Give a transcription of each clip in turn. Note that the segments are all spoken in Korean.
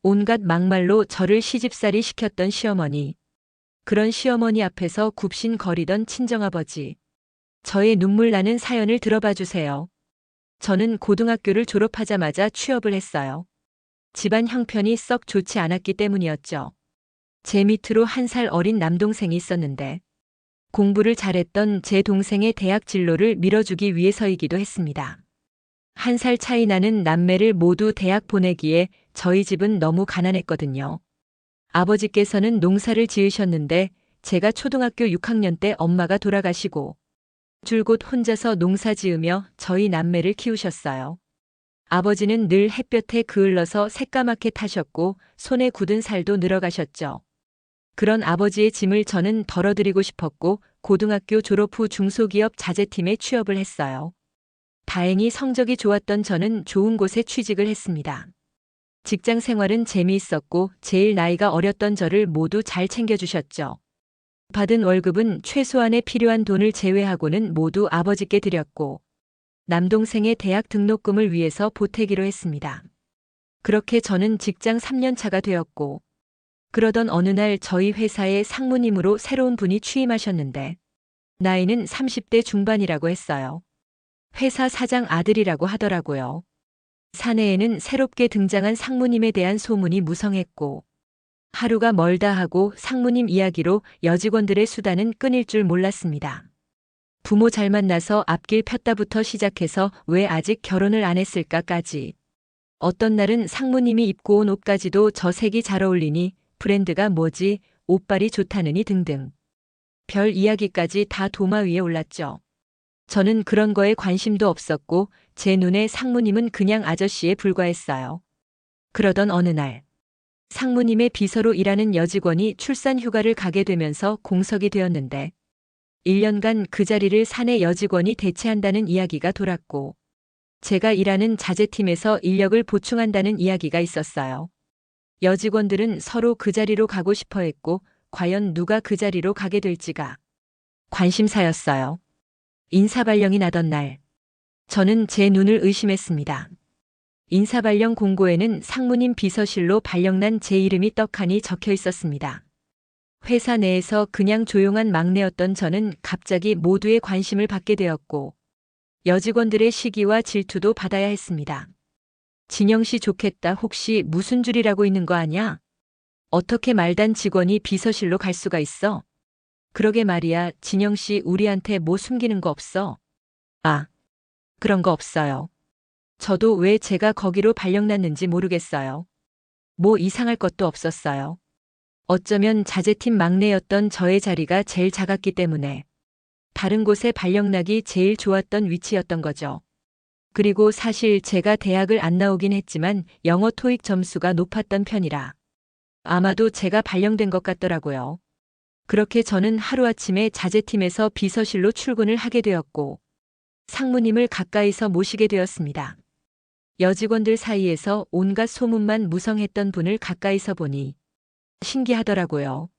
온갖 막말로 저를 시집살이 시켰던 시어머니. 그런 시어머니 앞에서 굽신거리던 친정아버지. 저의 눈물 나는 사연을 들어봐 주세요. 저는 고등학교를 졸업하자마자 취업을 했어요. 집안 형편이 썩 좋지 않았기 때문이었죠. 제 밑으로 1살 어린 남동생이 있었는데 공부를 잘했던 제 동생의 대학 진로를 밀어주기 위해서이기도 했습니다. 1살 차이 나는 남매를 모두 대학 보내기에 저희 집은 너무 가난했거든요. 아버지께서는 농사를 지으셨는데 제가 초등학교 6학년 때 엄마가 돌아가시고 줄곧 혼자서 농사 지으며 저희 남매를 키우셨어요. 아버지는 늘 햇볕에 그을러서 새까맣게 타셨고 손에 굳은 살도 늘어가셨죠. 그런 아버지의 짐을 저는 덜어드리고 싶었고 고등학교 졸업 후 중소기업 자재팀에 취업을 했어요. 다행히 성적이 좋았던 저는 좋은 곳에 취직을 했습니다. 직장 생활은 재미있었고 제일 나이가 어렸던 저를 모두 잘 챙겨주셨죠. 받은 월급은 최소한의 필요한 돈을 제외하고는 모두 아버지께 드렸고 남동생의 대학 등록금을 위해서 보태기로 했습니다. 그렇게 저는 직장 3년 차가 되었고 그러던 어느 날 저희 회사에 상무님으로 새로운 분이 취임하셨는데 나이는 30대 중반이라고 했어요. 회사 사장 아들이라고 하더라고요. 사내에는 새롭게 등장한 상무님에 대한 소문이 무성했고 하루가 멀다 하고 상무님 이야기로 여직원들의 수다는 끊일 줄 몰랐습니다. 부모 잘 만나서 앞길 폈다부터 시작해서 왜 아직 결혼을 안 했을까까지. 어떤 날은 상무님이 입고 온 옷까지도 저 색이 잘 어울리니 브랜드가 뭐지, 옷발이 좋다느니 등등. 별 이야기까지 다 도마 위에 올랐죠. 저는 그런 거에 관심도 없었고 제 눈에 상무님은 그냥 아저씨에 불과했어요. 그러던 어느 날 상무님의 비서로 일하는 여직원이 출산 휴가를 가게 되면서 공석이 되었는데 1년간 그 자리를 사내 여직원이 대체한다는 이야기가 돌았고 제가 일하는 자재팀에서 인력을 보충한다는 이야기가 있었어요. 여직원들은 서로 그 자리로 가고 싶어 했고 과연 누가 그 자리로 가게 될지가 관심사였어요. 인사발령이 나던 날 저는 제 눈을 의심했습니다. 인사발령 공고에는 상무님 비서실로 발령난 제 이름이 떡하니 적혀 있었습니다. 회사 내에서 그냥 조용한 막내였던 저는 갑자기 모두의 관심을 받게 되었고 여직원들의 시기와 질투도 받아야 했습니다. 진영 씨 좋겠다. 혹시 무슨 줄이라고 있는 거 아냐? 어떻게 말단 직원이 비서실로 갈 수가 있어? 그러게 말이야. 진영 씨 우리한테 뭐 숨기는 거 없어? 아, 그런 거 없어요. 저도 왜 제가 거기로 발령났는지 모르겠어요. 뭐 이상할 것도 없었어요. 어쩌면 자재팀 막내였던 저의 자리가 제일 작았기 때문에 다른 곳에 발령나기 제일 좋았던 위치였던 거죠. 그리고 사실 제가 대학을 안 나오긴 했지만 영어 토익 점수가 높았던 편이라 아마도 제가 발령된 것 같더라고요. 그렇게 저는 하루아침에 자재팀에서 비서실로 출근을 하게 되었고 상무님을 가까이서 모시게 되었습니다. 여직원들 사이에서 온갖 소문만 무성했던 분을 가까이서 보니 신기하더라고요.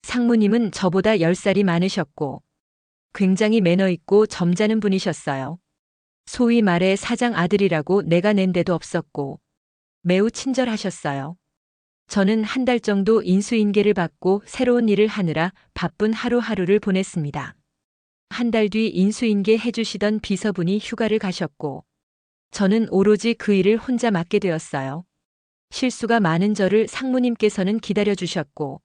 상무님은 저보다 10살이 많으셨고 굉장히 매너 있고 점잖은 분이셨어요. 소위 말해 사장 아들이라고 내가 낸 데도 없었고 매우 친절하셨어요. 저는 1달 정도 인수인계를 받고 새로운 일을 하느라 바쁜 하루하루를 보냈습니다. 1달 뒤 인수인계 해주시던 비서분이 휴가를 가셨고 저는 오로지 그 일을 혼자 맡게 되었어요. 실수가 많은 저를 상무님께서는 기다려주셨고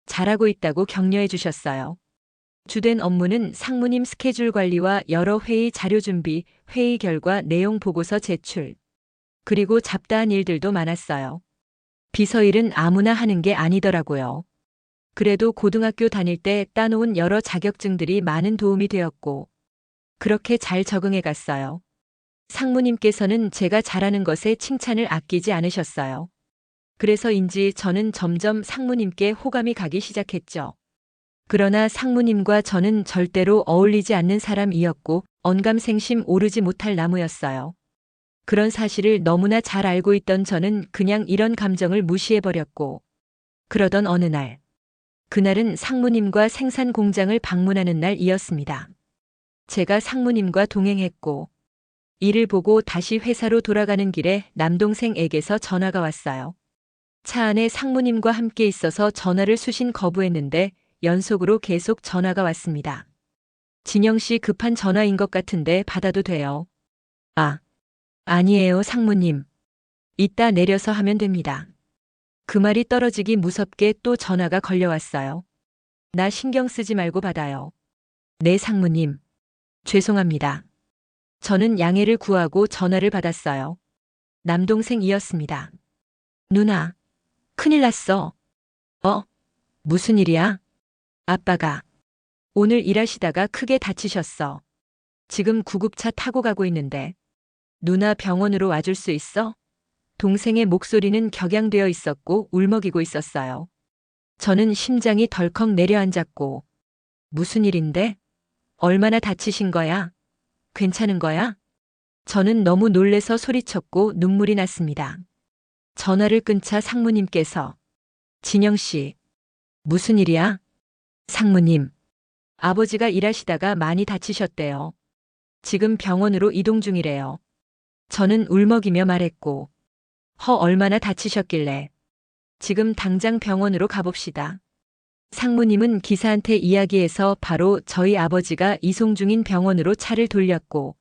잘하고 있다고 격려해 주셨어요. 주된 업무는 상무님 스케줄 관리와 여러 회의 자료 준비, 회의 결과 내용 보고서 제출, 그리고 잡다한 일들도 많았어요. 비서 일은 아무나 하는 게 아니더라고요. 그래도 고등학교 다닐 때 따놓은 여러 자격증들이 많은 도움이 되었고 그렇게 잘 적응해 갔어요. 상무님께서는 제가 잘하는 것에 칭찬을 아끼지 않으셨어요. 그래서인지 저는 점점 상무님께 호감이 가기 시작했죠. 그러나 상무님과 저는 절대로 어울리지 않는 사람이었고 언감생심 오르지 못할 나무였어요. 그런 사실을 너무나 잘 알고 있던 저는 그냥 이런 감정을 무시해버렸고 그러던 어느 날 그날은 상무님과 생산 공장을 방문하는 날이었습니다. 제가 상무님과 동행했고 일을 보고 다시 회사로 돌아가는 길에 남동생에게서 전화가 왔어요. 차 안에 상무님과 함께 있어서 전화를 수신 거부했는데 연속으로 계속 전화가 왔습니다. 진영 씨 급한 전화인 것 같은데 받아도 돼요. 아, 아니에요, 상무님. 이따 내려서 하면 됩니다. 그 말이 떨어지기 무섭게 또 전화가 걸려왔어요. 나 신경 쓰지 말고 받아요. 네, 상무님. 죄송합니다. 저는 양해를 구하고 전화를 받았어요. 남동생이었습니다. 누나, 큰일 났어. 어? 무슨 일이야? 아빠가 오늘 일하시다가 크게 다치셨어. 지금 구급차 타고 가고 있는데 누나 병원으로 와줄 수 있어? 동생의 목소리는 격양되어 있었고 울먹이고 있었어요. 저는 심장이 덜컥 내려앉았고 무슨 일인데? 얼마나 다치신 거야? 괜찮은 거야? 저는 너무 놀래서 소리쳤고 눈물이 났습니다. 전화를 끊자 상무님께서 진영 씨, 무슨 일이야? 상무님, 아버지가 일하시다가 많이 다치셨대요. 지금 병원으로 이동 중이래요. 저는 울먹이며 말했고, 얼마나 다치셨길래. 지금 당장 병원으로 가봅시다. 상무님은 기사한테 이야기해서 바로 저희 아버지가 이송 중인 병원으로 차를 돌렸고,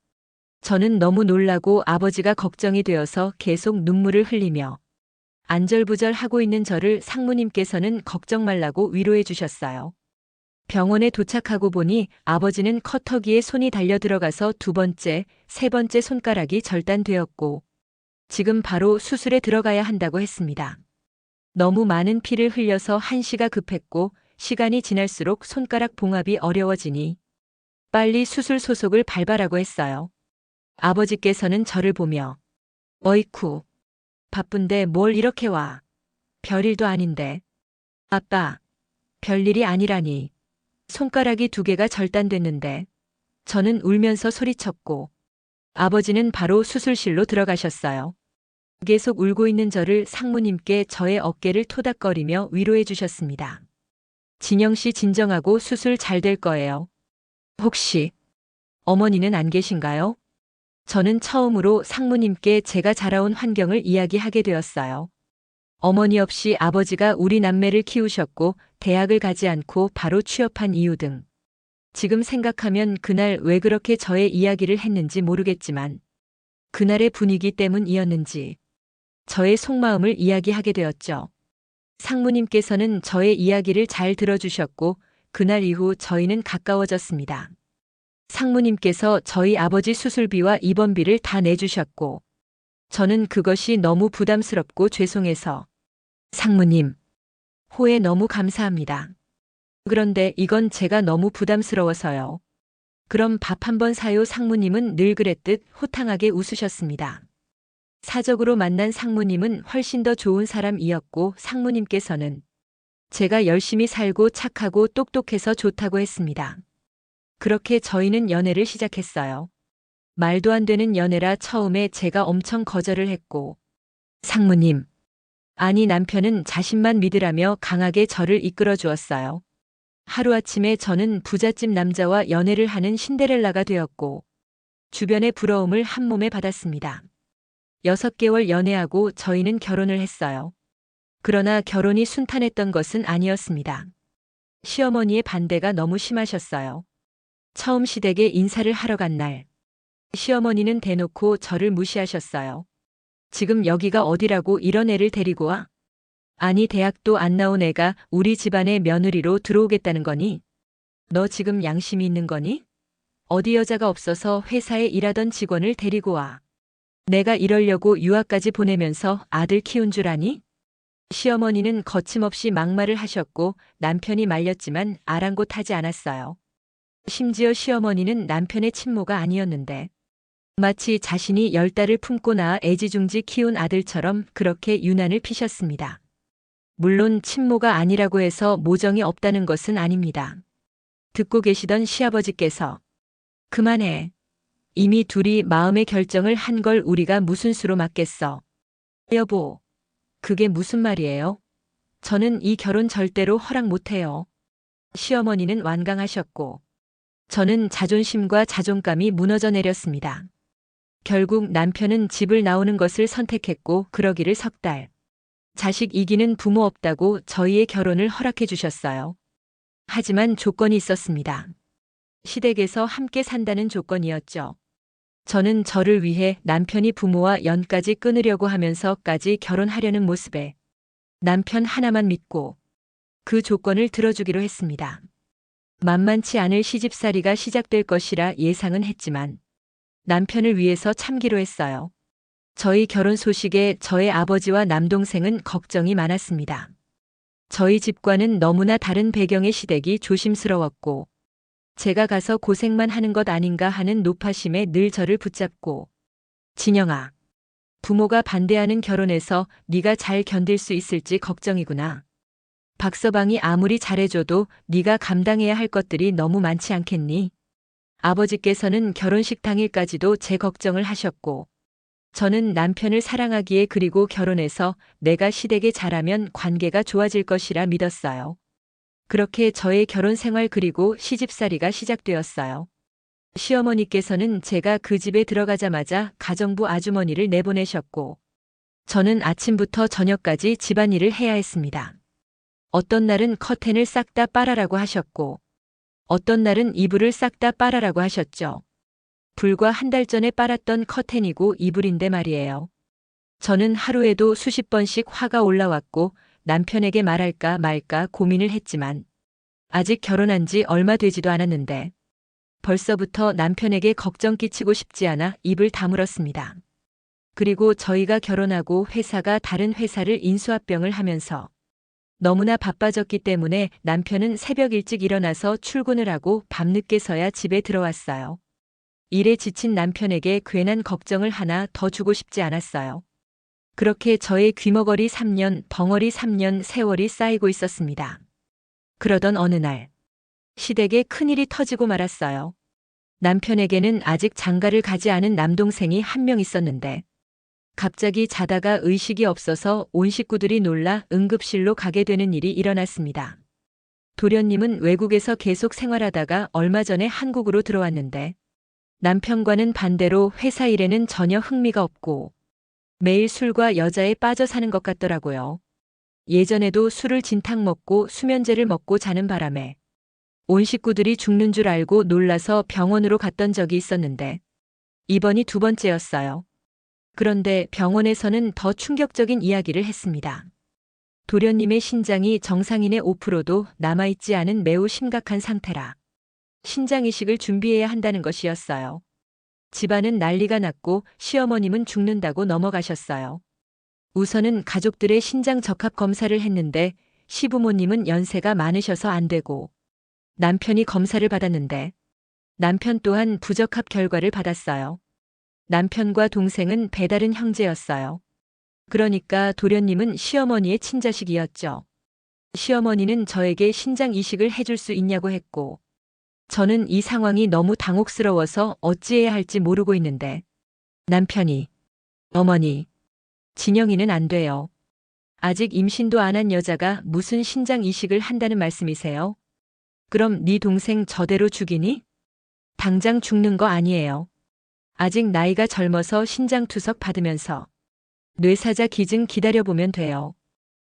저는 너무 놀라고 아버지가 걱정이 되어서 계속 눈물을 흘리며 안절부절 하고 있는 저를 상무님께서는 걱정 말라고 위로해 주셨어요. 병원에 도착하고 보니 아버지는 커터기에 손이 달려 들어가서 두 번째, 세 번째 손가락이 절단되었고 지금 바로 수술에 들어가야 한다고 했습니다. 너무 많은 피를 흘려서 한시가 급했고 시간이 지날수록 손가락 봉합이 어려워지니 빨리 수술 소속을 밟아라고 했어요. 아버지께서는 저를 보며 어이쿠, 바쁜데 뭘 이렇게 와. 별일도 아닌데. 아빠, 별일이 아니라니. 손가락이 두 개가 절단됐는데. 저는 울면서 소리쳤고 아버지는 바로 수술실로 들어가셨어요. 계속 울고 있는 저를 상무님께 저의 어깨를 토닥거리며 위로해 주셨습니다. 진영 씨 진정하고 수술 잘 될 거예요. 혹시 어머니는 안 계신가요? 저는 처음으로 상무님께 제가 자라온 환경을 이야기하게 되었어요. 어머니 없이 아버지가 우리 남매를 키우셨고 대학을 가지 않고 바로 취업한 이유 등. 지금 생각하면 그날 왜 그렇게 저의 이야기를 했는지 모르겠지만 그날의 분위기 때문이었는지 저의 속마음을 이야기하게 되었죠. 상무님께서는 저의 이야기를 잘 들어주셨고 그날 이후 저희는 가까워졌습니다. 상무님께서 저희 아버지 수술비와 입원비를 다 내주셨고 저는 그것이 너무 부담스럽고 죄송해서 상무님, 호혜 너무 감사합니다. 그런데 이건 제가 너무 부담스러워서요. 그럼 밥 한번 사요. 상무님은 늘 그랬듯 호탕하게 웃으셨습니다. 사적으로 만난 상무님은 훨씬 더 좋은 사람이었고 상무님께서는 제가 열심히 살고 착하고 똑똑해서 좋다고 했습니다. 그렇게 저희는 연애를 시작했어요. 말도 안 되는 연애라 처음에 제가 엄청 거절을 했고 상무님, 아니 남편은 자신만 믿으라며 강하게 저를 이끌어 주었어요. 하루아침에 저는 부잣집 남자와 연애를 하는 신데렐라가 되었고 주변의 부러움을 한몸에 받았습니다. 6개월 연애하고 저희는 결혼을 했어요. 그러나 결혼이 순탄했던 것은 아니었습니다. 시어머니의 반대가 너무 심하셨어요. 처음 시댁에 인사를 하러 간 날, 시어머니는 대놓고 저를 무시하셨어요. 지금 여기가 어디라고 이런 애를 데리고 와? 아니 대학도 안 나온 애가 우리 집안의 며느리로 들어오겠다는 거니? 너 지금 양심이 있는 거니? 어디 여자가 없어서 회사에 일하던 직원을 데리고 와. 내가 이러려고 유학까지 보내면서 아들 키운 줄 아니? 시어머니는 거침없이 막말을 하셨고 남편이 말렸지만 아랑곳하지 않았어요. 심지어 시어머니는 남편의 친모가 아니었는데 마치 자신이 10달을 품고 낳아 애지중지 키운 아들처럼 그렇게 유난을 피셨습니다. 물론 친모가 아니라고 해서 모정이 없다는 것은 아닙니다. 듣고 계시던 시아버지께서 그만해. 이미 둘이 마음의 결정을 한 걸 우리가 무슨 수로 막겠어. 여보, 그게 무슨 말이에요? 저는 이 결혼 절대로 허락 못해요. 시어머니는 완강하셨고 저는 자존심과 자존감이 무너져 내렸습니다. 결국 남편은 집을 나오는 것을 선택했고 그러기를 3달. 자식 이기는 부모 없다고 저희의 결혼을 허락해 주셨어요. 하지만 조건이 있었습니다. 시댁에서 함께 산다는 조건이었죠. 저는 저를 위해 남편이 부모와 연까지 끊으려고 하면서까지 결혼하려는 모습에 남편 하나만 믿고 그 조건을 들어주기로 했습니다. 만만치 않을 시집살이가 시작될 것이라 예상은 했지만 남편을 위해서 참기로 했어요. 저희 결혼 소식에 저의 아버지와 남동생은 걱정이 많았습니다. 저희 집과는 너무나 다른 배경의 시댁이 조심스러웠고 제가 가서 고생만 하는 것 아닌가 하는 노파심에 늘 저를 붙잡고 진영아, 부모가 반대하는 결혼에서 네가 잘 견딜 수 있을지 걱정이구나. 박서방이 아무리 잘해줘도 네가 감당해야 할 것들이 너무 많지 않겠니? 아버지께서는 결혼식 당일까지도 제 걱정을 하셨고 저는 남편을 사랑하기에 그리고 결혼해서 내가 시댁에 잘하면 관계가 좋아질 것이라 믿었어요. 그렇게 저의 결혼 생활 그리고 시집살이가 시작되었어요. 시어머니께서는 제가 그 집에 들어가자마자 가정부 아주머니를 내보내셨고 저는 아침부터 저녁까지 집안일을 해야 했습니다. 어떤 날은 커튼을 싹 다 빨아라고 하셨고 어떤 날은 이불을 싹 다 빨아라고 하셨죠. 불과 한 달 전에 빨았던 커튼이고 이불인데 말이에요. 저는 하루에도 수십 번씩 화가 올라왔고 남편에게 말할까 말까 고민을 했지만 아직 결혼한 지 얼마 되지도 않았는데 벌써부터 남편에게 걱정 끼치고 싶지 않아 입을 다물었습니다. 그리고 저희가 결혼하고 회사가 다른 회사를 인수합병을 하면서 너무나 바빠졌기 때문에 남편은 새벽 일찍 일어나서 출근을 하고 밤늦게서야 집에 들어왔어요. 일에 지친 남편에게 괜한 걱정을 하나 더 주고 싶지 않았어요. 그렇게 저의 귀머거리 3년, 벙어리 3년 세월이 쌓이고 있었습니다. 그러던 어느 날, 시댁에 큰일이 터지고 말았어요. 남편에게는 아직 장가를 가지 않은 남동생이 한 명 있었는데, 갑자기 자다가 의식이 없어서 온 식구들이 놀라 응급실로 가게 되는 일이 일어났습니다. 도련님은 외국에서 계속 생활하다가 얼마 전에 한국으로 들어왔는데, 남편과는 반대로 회사 일에는 전혀 흥미가 없고 매일 술과 여자에 빠져 사는 것 같더라고요. 예전에도 술을 진탕 먹고 수면제를 먹고 자는 바람에 온 식구들이 죽는 줄 알고 놀라서 병원으로 갔던 적이 있었는데 이번이 두 번째였어요. 그런데 병원에서는 더 충격적인 이야기를 했습니다. 도련님의 신장이 정상인의 5%도 남아있지 않은 매우 심각한 상태라 신장 이식을 준비해야 한다는 것이었어요. 집안은 난리가 났고 시어머님은 죽는다고 넘어가셨어요. 우선은 가족들의 신장 적합 검사를 했는데 시부모님은 연세가 많으셔서 안 되고 남편이 검사를 받았는데 남편 또한 부적합 결과를 받았어요. 남편과 동생은 배다른 형제였어요. 그러니까 도련님은 시어머니의 친자식이었죠. 시어머니는 저에게 신장 이식을 해줄 수 있냐고 했고 저는 이 상황이 너무 당혹스러워서 어찌해야 할지 모르고 있는데 남편이 어머니, 진영이는 안 돼요. 아직 임신도 안 한 여자가 무슨 신장 이식을 한다는 말씀이세요? 그럼 네 동생 저대로 죽이니? 당장 죽는 거 아니에요. 아직 나이가 젊어서 신장 투석 받으면서 뇌사자 기증 기다려보면 돼요.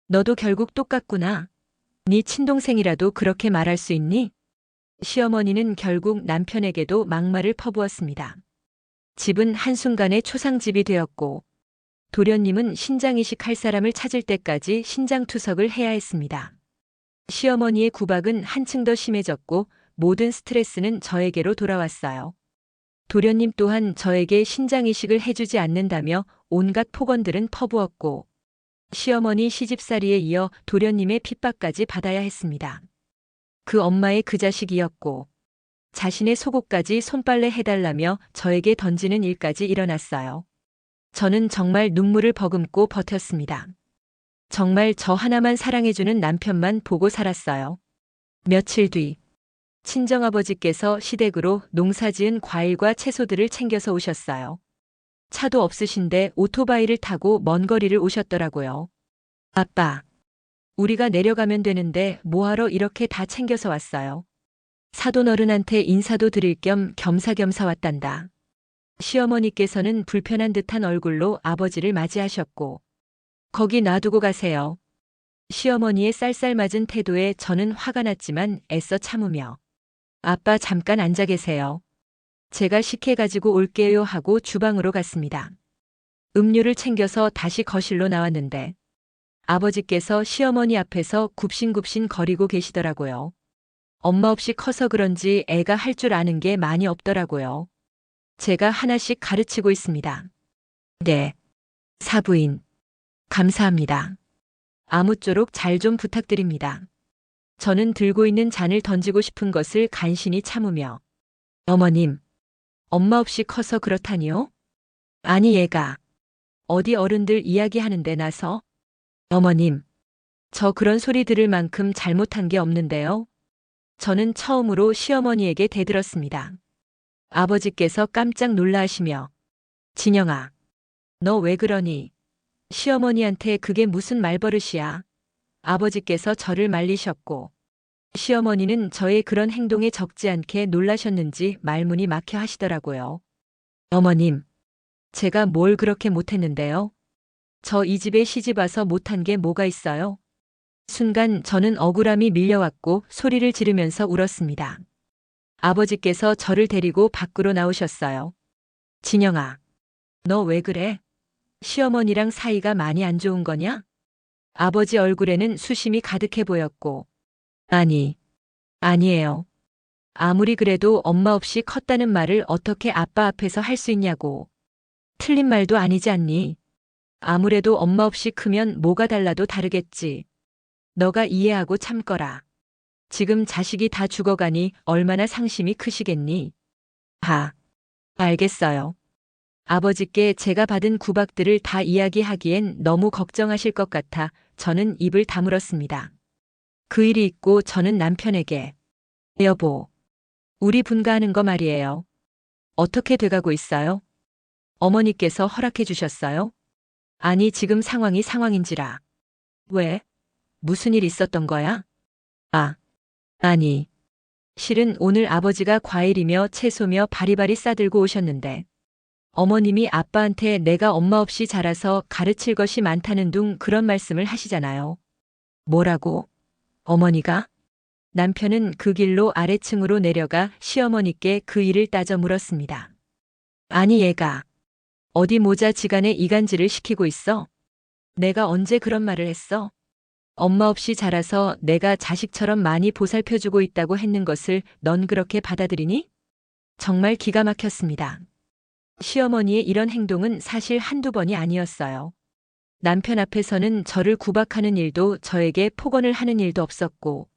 너도 결국 똑같구나. 네 친동생이라도 그렇게 말할 수 있니? 시어머니는 결국 남편에게도 막말을 퍼부었습니다. 집은 한순간에 초상집이 되었고 도련님은 신장이식 할 사람을 찾을 때까지 신장투석을 해야 했습니다. 시어머니의 구박은 한층 더 심해졌고 모든 스트레스는 저에게로 돌아왔어요. 도련님 또한 저에게 신장이식을 해주지 않는다며 온갖 폭언들은 퍼부었고 시어머니 시집살이에 이어 도련님의 핍박까지 받아야 했습니다. 그 엄마의 그 자식이었고 자신의 속옷까지 손빨래 해달라며 저에게 던지는 일까지 일어났어요. 저는 정말 눈물을 버금고 버텼습니다. 정말 저 하나만 사랑해주는 남편만 보고 살았어요. 며칠 뒤 친정아버지께서 시댁으로 농사지은 과일과 채소들을 챙겨서 오셨어요. 차도 없으신데 오토바이를 타고 먼 거리를 오셨더라고요. 아빠, 우리가 내려가면 되는데 뭐하러 이렇게 다 챙겨서 왔어요. 사돈 어른한테 인사도 드릴 겸 겸사겸사 왔단다. 시어머니께서는 불편한 듯한 얼굴로 아버지를 맞이하셨고 거기 놔두고 가세요. 시어머니의 쌀쌀맞은 태도에 저는 화가 났지만 애써 참으며 아빠 잠깐 앉아 계세요. 제가 식혜 가지고 올게요 하고 주방으로 갔습니다. 음료를 챙겨서 다시 거실로 나왔는데 아버지께서 시어머니 앞에서 굽신굽신 거리고 계시더라고요. 엄마 없이 커서 그런지 애가 할 줄 아는 게 많이 없더라고요. 제가 하나씩 가르치고 있습니다. 네. 사부인. 감사합니다. 아무쪼록 잘 좀 부탁드립니다. 저는 들고 있는 잔을 던지고 싶은 것을 간신히 참으며 어머님, 엄마 없이 커서 그렇다니요? 아니 얘가 어디 어른들 이야기하는데 나서 어머님, 저 그런 소리 들을 만큼 잘못한 게 없는데요. 저는 처음으로 시어머니에게 대들었습니다. 아버지께서 깜짝 놀라시며 진영아, 너 왜 그러니? 시어머니한테 그게 무슨 말버릇이야? 아버지께서 저를 말리셨고 시어머니는 저의 그런 행동에 적지 않게 놀라셨는지 말문이 막혀 하시더라고요. 어머님, 제가 뭘 그렇게 못했는데요? 저 이 집에 시집 와서 못한 게 뭐가 있어요? 순간 저는 억울함이 밀려왔고 소리를 지르면서 울었습니다. 아버지께서 저를 데리고 밖으로 나오셨어요. 진영아, 너 왜 그래? 시어머니랑 사이가 많이 안 좋은 거냐? 아버지 얼굴에는 수심이 가득해 보였고, 아니에요. 아무리 그래도 엄마 없이 컸다는 말을 어떻게 아빠 앞에서 할 수 있냐고. 틀린 말도 아니지 않니? 아무래도 엄마 없이 크면 뭐가 달라도 다르겠지. 너가 이해하고 참거라. 지금 자식이 다 죽어가니 얼마나 상심이 크시겠니? 알겠어요. 아버지께 제가 받은 구박들을 다 이야기하기엔 너무 걱정하실 것 같아 저는 입을 다물었습니다. 그 일이 있고 저는 남편에게 여보, 우리 분가하는 거 말이에요. 어떻게 돼가고 있어요? 어머니께서 허락해 주셨어요? 아니 지금 상황이 상황인지라. 왜? 무슨 일 있었던 거야? 아니. 실은 오늘 아버지가 과일이며 채소며 바리바리 싸들고 오셨는데 어머님이 아빠한테 내가 엄마 없이 자라서 가르칠 것이 많다는 둥 그런 말씀을 하시잖아요. 뭐라고? 어머니가? 남편은 그 길로 아래층으로 내려가 시어머니께 그 일을 따져 물었습니다. 아니 얘가 어디 모자지간에 이간질을 시키고 있어? 내가 언제 그런 말을 했어? 엄마 없이 자라서 내가 자식처럼 많이 보살펴주고 있다고 했는 것을 넌 그렇게 받아들이니? 정말 기가 막혔습니다. 시어머니의 이런 행동은 사실 한두 번이 아니었어요. 남편 앞에서는 저를 구박하는 일도 저에게 폭언을 하는 일도 없었고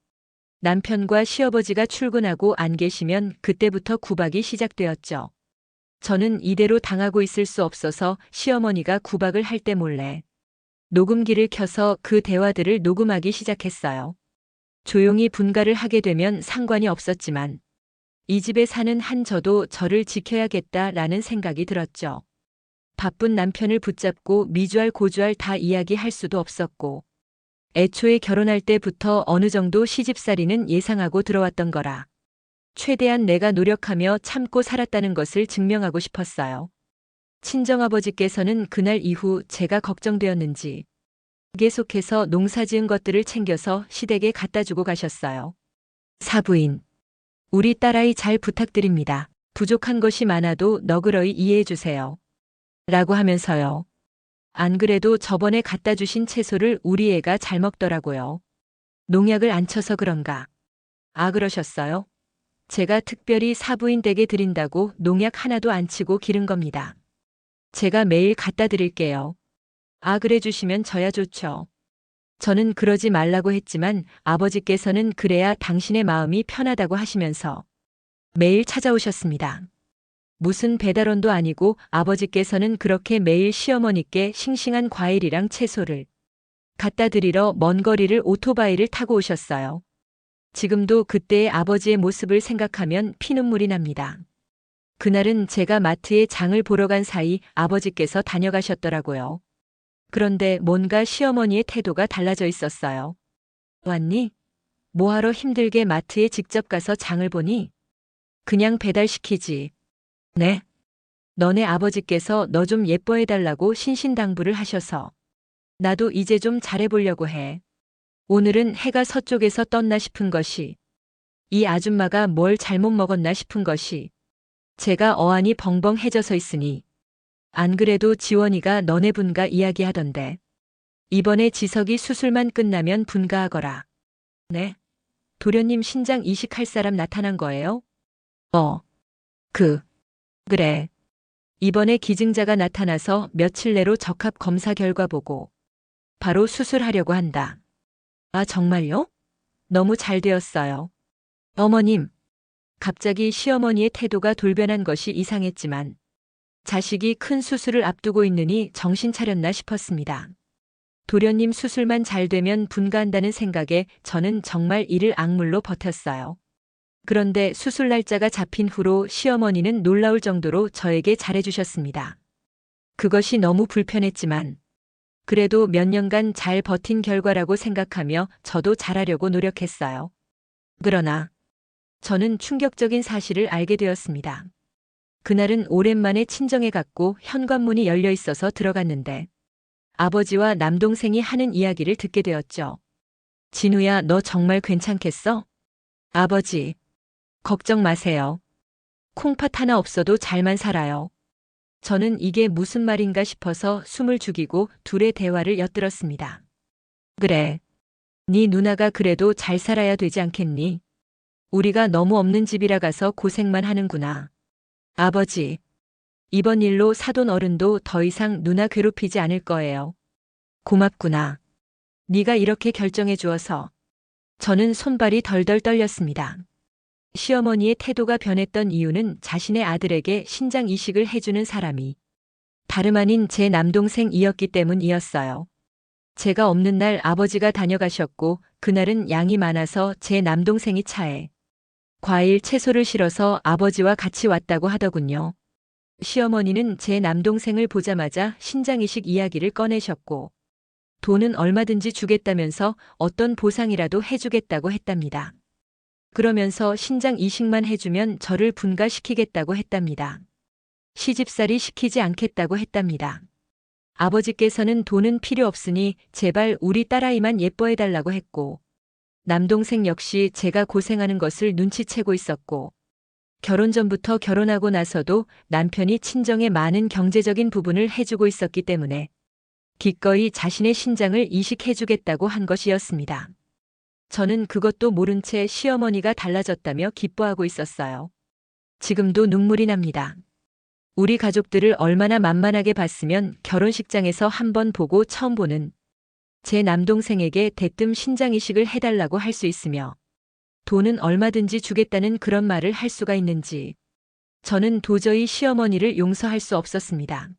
남편과 시어버지가 출근하고 안 계시면 그때부터 구박이 시작되었죠. 저는 이대로 당하고 있을 수 없어서 시어머니가 구박을 할 때 몰래 녹음기를 켜서 그 대화들을 녹음하기 시작했어요. 조용히 분가를 하게 되면 상관이 없었지만 이 집에 사는 한 저도 저를 지켜야겠다라는 생각이 들었죠. 바쁜 남편을 붙잡고 미주알 고주알 다 이야기할 수도 없었고 애초에 결혼할 때부터 어느 정도 시집살이는 예상하고 들어왔던 거라 최대한 내가 노력하며 참고 살았다는 것을 증명하고 싶었어요. 친정아버지께서는 그날 이후 제가 걱정되었는지 계속해서 농사지은 것들을 챙겨서 시댁에 갖다 주고 가셨어요. 사부인, 우리 딸아이 잘 부탁드립니다. 부족한 것이 많아도 너그러이 이해해 주세요. 라고 하면서요. 안 그래도 저번에 갖다 주신 채소를 우리 애가 잘 먹더라고요. 농약을 안 쳐서 그런가. 그러셨어요? 제가 특별히 사부인 댁에 드린다고 농약 하나도 안 치고 기른 겁니다. 제가 매일 갖다 드릴게요. 그래 주시면 저야 좋죠. 저는 그러지 말라고 했지만 아버지께서는 그래야 당신의 마음이 편하다고 하시면서 매일 찾아오셨습니다. 무슨 배달원도 아니고 아버지께서는 그렇게 매일 시어머니께 싱싱한 과일이랑 채소를 갖다 드리러 먼 거리를 오토바이를 타고 오셨어요. 지금도 그때의 아버지의 모습을 생각하면 피눈물이 납니다. 그날은 제가 마트에 장을 보러 간 사이 아버지께서 다녀가셨더라고요. 그런데 뭔가 시어머니의 태도가 달라져 있었어요. 왔니? 뭐하러 힘들게 마트에 직접 가서 장을 보니? 그냥 배달시키지. 네? 너네 아버지께서 너 좀 예뻐해달라고 신신당부를 하셔서. 나도 이제 좀 잘해보려고 해. 오늘은 해가 서쪽에서 떴나 싶은 것이, 이 아줌마가 뭘 잘못 먹었나 싶은 것이, 제가 어안이 벙벙해져서 있으니, 안 그래도 지원이가 너네 분가 이야기하던데, 이번에 지석이 수술만 끝나면 분가하거라. 네? 도련님 신장 이식할 사람 나타난 거예요? 그래. 이번에 기증자가 나타나서 며칠 내로 적합 검사 결과 보고 바로 수술하려고 한다. 아, 정말요? 너무 잘 되었어요. 어머님, 갑자기 시어머니의 태도가 돌변한 것이 이상했지만 자식이 큰 수술을 앞두고 있느니 정신 차렸나 싶었습니다. 도련님 수술만 잘 되면 분가한다는 생각에 저는 정말 이를 악물로 버텼어요. 그런데 수술 날짜가 잡힌 후로 시어머니는 놀라울 정도로 저에게 잘해주셨습니다. 그것이 너무 불편했지만 그래도 몇 년간 잘 버틴 결과라고 생각하며 저도 잘하려고 노력했어요. 그러나 저는 충격적인 사실을 알게 되었습니다. 그날은 오랜만에 친정에 갔고 현관문이 열려 있어서 들어갔는데 아버지와 남동생이 하는 이야기를 듣게 되었죠. 진우야, 너 정말 괜찮겠어? 아버지, 걱정 마세요. 콩팥 하나 없어도 잘만 살아요. 저는 이게 무슨 말인가 싶어서 숨을 죽이고 둘의 대화를 엿들었습니다. 그래. 네 누나가 그래도 잘 살아야 되지 않겠니? 우리가 너무 없는 집이라 가서 고생만 하는구나. 아버지, 이번 일로 사돈 어른도 더 이상 누나 괴롭히지 않을 거예요. 고맙구나. 네가 이렇게 결정해 주어서. 저는 손발이 덜덜 떨렸습니다. 시어머니의 태도가 변했던 이유는 자신의 아들에게 신장 이식을 해주는 사람이 다름 아닌 제 남동생이었기 때문이었어요. 제가 없는 날 아버지가 다녀가셨고 그날은 양이 많아서 제 남동생이 차에 과일, 채소를 실어서 아버지와 같이 왔다고 하더군요. 시어머니는 제 남동생을 보자마자 신장이식 이야기를 꺼내셨고 돈은 얼마든지 주겠다면서 어떤 보상이라도 해주겠다고 했답니다. 그러면서 신장 이식만 해주면 저를 분가시키겠다고 했답니다. 시집살이 시키지 않겠다고 했답니다. 아버지께서는 돈은 필요 없으니 제발 우리 딸아이만 예뻐해달라고 했고 남동생 역시 제가 고생하는 것을 눈치채고 있었고 결혼 전부터 결혼하고 나서도 남편이 친정에 많은 경제적인 부분을 해주고 있었기 때문에 기꺼이 자신의 신장을 이식해주겠다고 한 것이었습니다. 저는 그것도 모른 채 시어머니가 달라졌다며 기뻐하고 있었어요. 지금도 눈물이 납니다. 우리 가족들을 얼마나 만만하게 봤으면 결혼식장에서 한 번 보고 처음 보는 제 남동생에게 대뜸 신장이식을 해달라고 할 수 있으며 돈은 얼마든지 주겠다는 그런 말을 할 수가 있는지 저는 도저히 시어머니를 용서할 수 없었습니다.